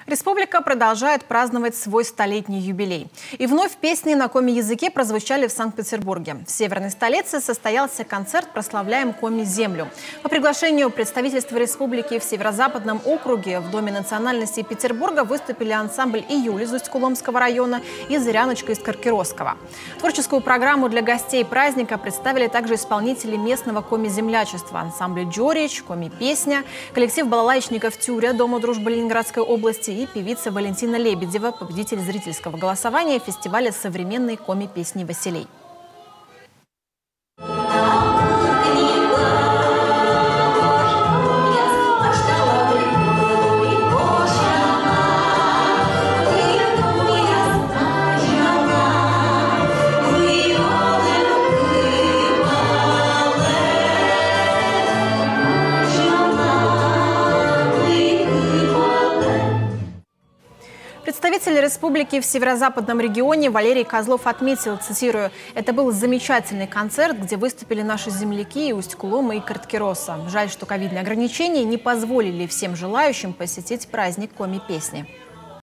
Республика продолжает праздновать свой столетний юбилей. И вновь песни на коми-языке прозвучали в Санкт-Петербурге. В северной столице состоялся концерт «Прославляем коми-землю». По приглашению представительства республики в Северо-Западном округе в Доме национальности Петербурга выступили ансамбль «Июль» из Усть-Куломского района и «Зыряночка» из Каркировского. Творческую программу для гостей праздника представили также исполнители местного коми-землячества: ансамбль «Джорич», коми-песня, коллектив балалайчников «Тюря» Дома дружбы Ленинградской области и певица Валентина Лебедева, победитель зрительского голосования фестиваля современной коми-песни «Василей». Представитель республики в северо-западном регионе Валерий Козлов отметил, цитирую: «Это был замечательный концерт, где выступили наши земляки и Усть-Кулома и Карткироса. Жаль, что ковидные ограничения не позволили всем желающим посетить праздник коми-песни».